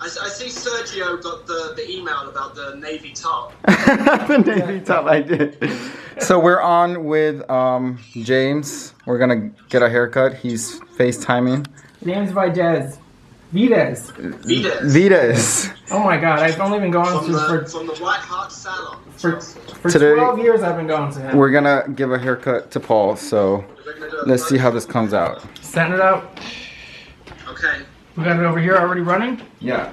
I see Sergio got the email about the navy top. The navy top, I did. So we're on with James. We're gonna get a haircut. He's FaceTiming. James Vides. Vides. Vides. Oh my god, I've only been going from to from the White Hart Salon. For Today, 12 years I've been going to him. We're gonna give a haircut to Paul, so let's see how this comes out. Setting it up. Okay. We got it over here already running? Yeah.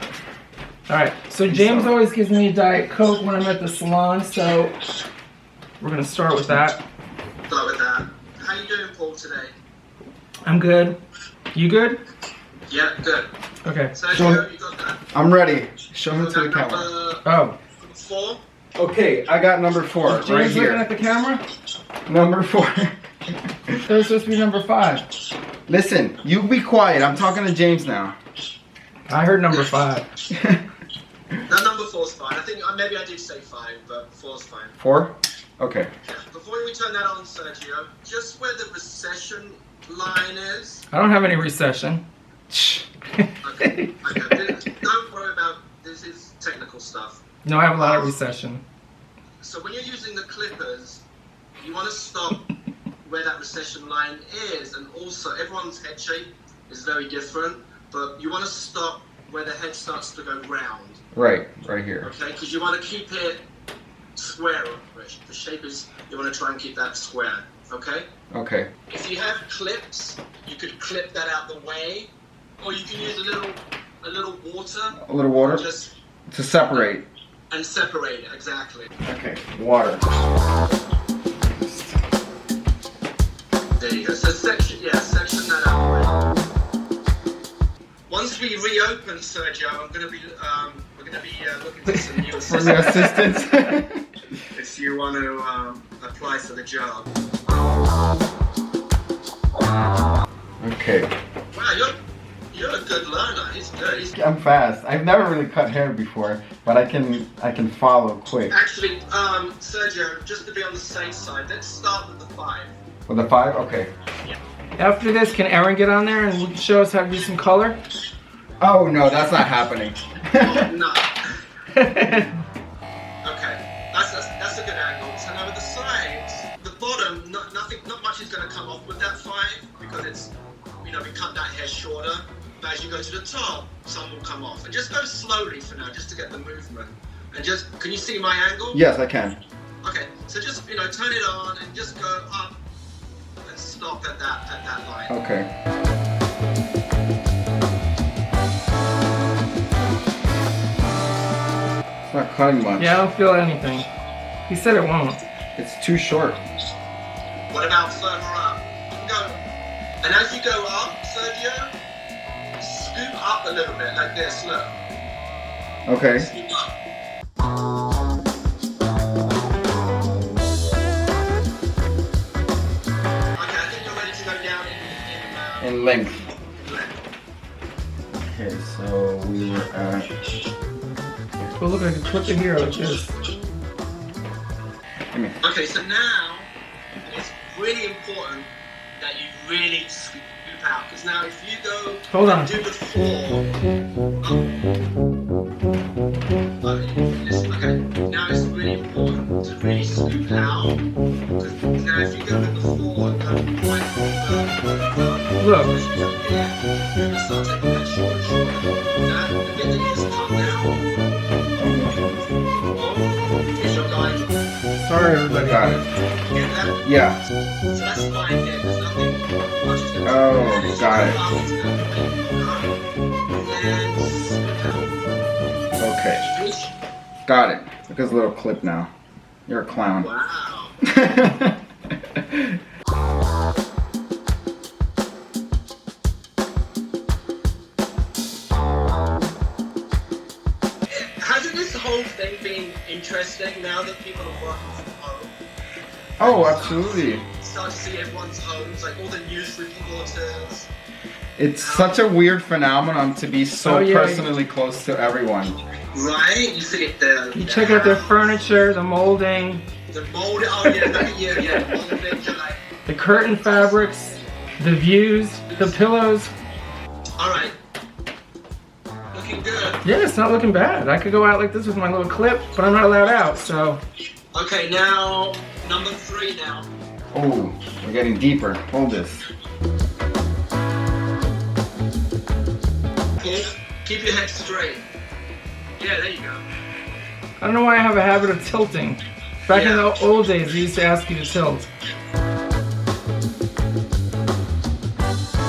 Alright, so James always gives me a Diet Coke when I'm at the salon, so we're gonna start with that. Start with that. How you doing, Paul, today? I'm good. You good? Yeah, good. Okay. Sergio, you got that? I'm ready. Show him to the camera. Oh. 4? Okay, I got number 4 James right here. looking at the camera? Number 4. That was supposed to be number 5. Listen, you be quiet. I'm talking to James now. I heard number 5. No, number 4's fine. I think maybe I did say 5, but 4's fine. 4? Okay. Yeah. Before we turn that on, Sergio, just where the recession line is. I don't have any recession. Okay. Don't worry about this. Is technical stuff. No, I have a lot of recession. So when you're using the clippers, you want to stop where that recession line is, and also everyone's head shape is very different, but you want to stop where the head starts to go round. Right here. Okay, because you want to keep it square. The shape is, you want to try and keep that square. Okay? Okay. If you have clips, you could clip that out the way, or you can use a little water. A little water? Just to separate. And separate it, exactly. Okay, water. There you go. So section that out. Once we reopen, Sergio, we're gonna be looking for some new For the assistants. if you want to apply for the job. Okay. Wow, you're a good learner. He's good. I'm fast. I've never really cut hair before, but I can follow quick. Actually, Sergio, just to be on the safe side, let's start with the 5. With the 5? Okay. Yeah. After this, can Aaron get on there and show us how to do some color? Oh no, that's not happening. Oh, no. Okay, that's a good angle. So now with the sides, the bottom, not much is going to come off with that 5 because it's, we cut that hair shorter. But as you go to the top, some will come off. And just go slowly for now, just to get the movement. And just, can you see my angle? Yes, I can. Okay, so just turn it on and just go up and stop at that line. Okay. It's not cutting much. Yeah, I don't feel anything. He said it won't. It's too short. What about further up? You can go, and as you go up, Sergio, scoop up a little bit like this. Look. Okay. Scoop up. Okay, I think you're ready to go down In length. Okay, so we were at. Oh, look, I can clip it here like this. Okay, so now it's really important that you really scoop out, because now if you go Hold on. and do the 4, okay, now it's really important to really scoop out, because now if you go with the 4 and go right Look. you're going to start taking that short and shorter. Now, the bit that you just cut now, is your guide. Sorry, everybody. Got it. Get that? Yeah. So that's fine here. There's nothing much is going to Oh, got it. Okay. Got it. Look at this little clip now. You're a clown. Wow. Hasn't this whole thing been interesting now that people are working from home? Oh, absolutely. Start to see everyone's homes, like all the news reporters. It's such a weird phenomenon to be so Oh, yeah. personally close to everyone. Right? You see it there. You check out their furniture, the molding, The mold. Oh yeah, look at you. Yeah, the molding. You're like, the curtain fabrics, the views, the pillows. all right. Look looking good. Yeah, it's not looking bad. I could go out like this with my little clip, but I'm not allowed out, so. Okay, now number 3 now. Oh, we're getting deeper. Hold this. Keep your head straight. Yeah, there you go. I don't know why I have a habit of tilting. Back in the old days, they used to ask you to tilt.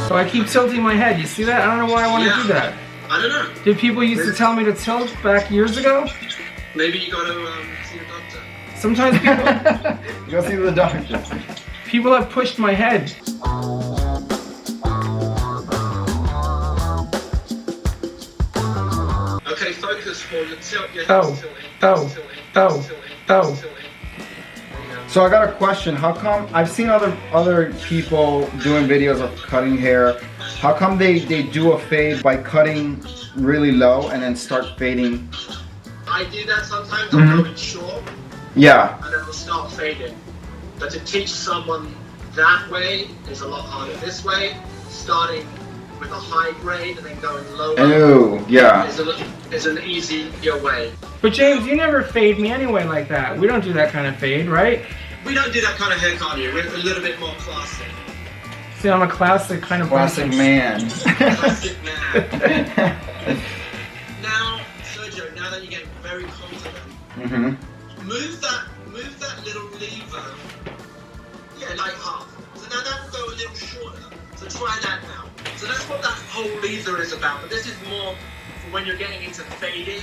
So I keep tilting my head. You see that? I don't know why I want to do that. I don't know. Did people used to tell me to tilt back years ago? Maybe you got to see a doctor. Sometimes people, Go see the doctor. people have pushed my head. Okay, focus for your tilt. Your Oh, head's tilting. oh. So I got a question. How come I've seen other people doing videos of cutting hair? How come they do a fade by cutting really low and then start fading? I do that sometimes. I'm going short. Yeah. And then we'll start fading. But to teach someone that way is a lot harder. This way, starting with a high grade and then going lower. Oh, yeah. Is an easier way. But James, you never fade me anyway like that. We don't do that kind of fade, right? We don't do that kind of haircut here. We're a little bit more classic. See, I'm a classic kind of Classic person. man. Classic man. Now, Sergio, now that you're getting very confident, move that little lever. Yeah, like half. So now that will go a little shorter. So try that now. So that's what that whole lever is about. But this is more for when you're getting into fading.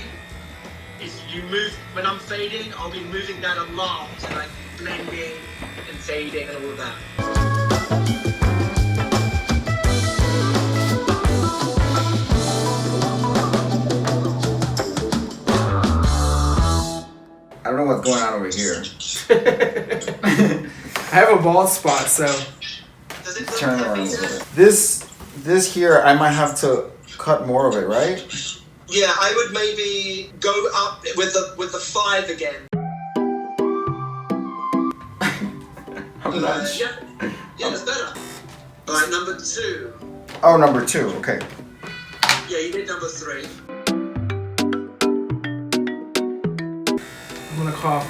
Is you move, when I'm fading, I'll be moving that a lot. So like blending and fading and all of that. I don't know what's going on over here. I have a bald spot, so. Does it Turn around a little bit. This here, I might have to cut more of it, right? Yeah, I would maybe go up with the 5 again. I'm not sure. Yeah, that's better. All right, number 2. Oh, number 2. Okay. Yeah, you did number 3. I'm gonna cough.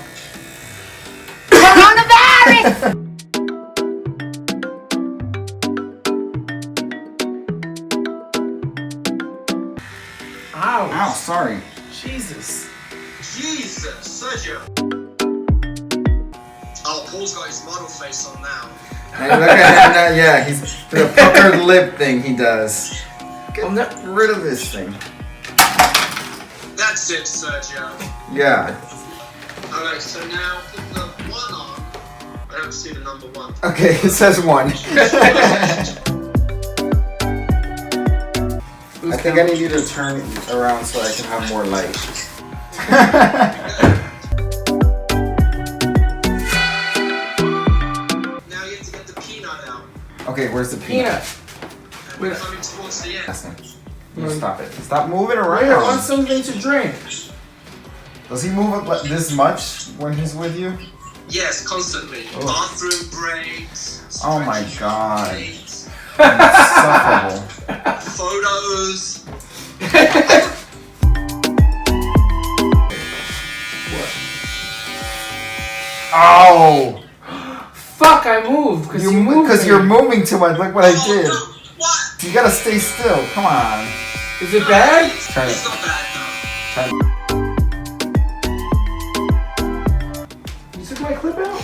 Coronavirus! Ow. Ow, sorry. Jesus. Jesus, Sergio. Oh, Paul's got his model face on now. Hey, look at him now. Yeah, he's the puckered lip thing he does. Get rid of this thing. That's it, Sergio. Yeah. Alright, so now put the 1 on. I don't see the number 1. Okay, it says 1. I think I need you to turn around so I can have more light. Now you have to get the peanut out. Okay, where's the peanut? And we're coming towards the end. That's it. You stop it. Stop moving I want around. something to drink. Does he move up this much when he's with you? Yes, constantly. Oh. Bathroom breaks. Oh my stretching God. breaks, Insufferable. Photos. Oh! Fuck, I moved because you moved. Because you're moving too much. Look what I did. No, what? You gotta stay still. Come on. Is it bad? Turn it. It's not bad, no. Turn. You took my clip out?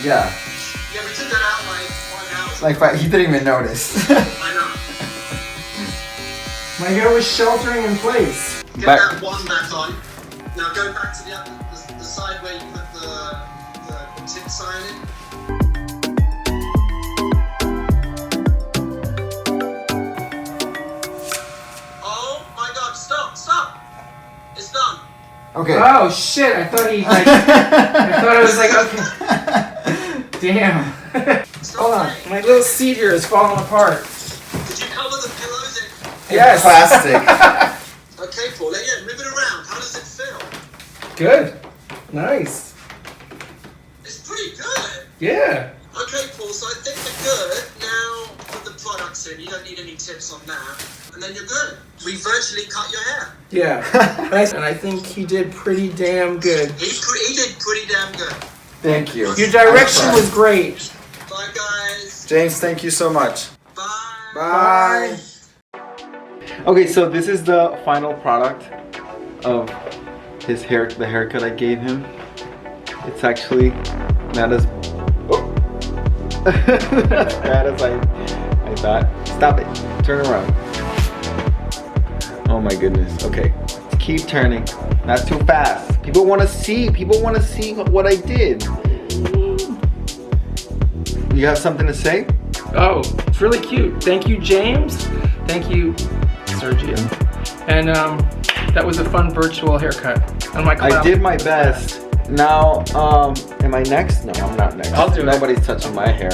Yeah. Yeah, we took that out like 1 hour. Like he didn't even notice. I know. My hair was sheltering in place. Get Back. that 1 back on. Now go back to the side where you put the tip sign in. Oh my God! Stop! It's done. Okay. Oh shit! I thought he like. I thought it was like okay. Damn. Stop Hold on, playing. my little seat here is falling apart. Did you cover the pillows in? Yes. Plastic. Okay, Paul. Yeah, move it around. How does it feel? Good. Nice. It's pretty good. Yeah. Okay, Paul. So I think we're good. Now put the products in. You don't need any tips on that. and then you're good. We virtually cut your hair. Yeah, and I think he did pretty damn good. He did pretty damn good. Thank you. Your direction was great. Bye, guys. James, thank you so much. Bye. Bye. Okay, so this is the final product of his hair, the haircut I gave him. It's actually not as as bad as I thought. Stop it. Turn around. Oh my goodness. Okay. Let's keep turning. Not too fast. People want to see. People want to see what I did. You have something to say? Oh, it's really cute. Thank you, James. Thank you, Sergio. And that was a fun virtual haircut on my cloud. I did my best. Now, am I next? No, I'm not next. I'll do it. Nobody's touching my hair.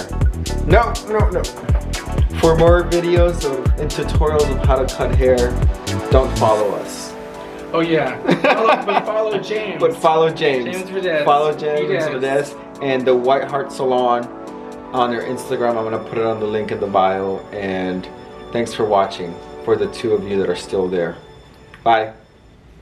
No. For more videos and tutorials of how to cut hair, don't follow us. Oh yeah. But follow James. But follow James. James Vides. Follow James Vides. Vides and the White Hart Salon on their Instagram. I'm gonna put it on the link in the bio. And thanks for watching. For the two of you that are still there. Bye.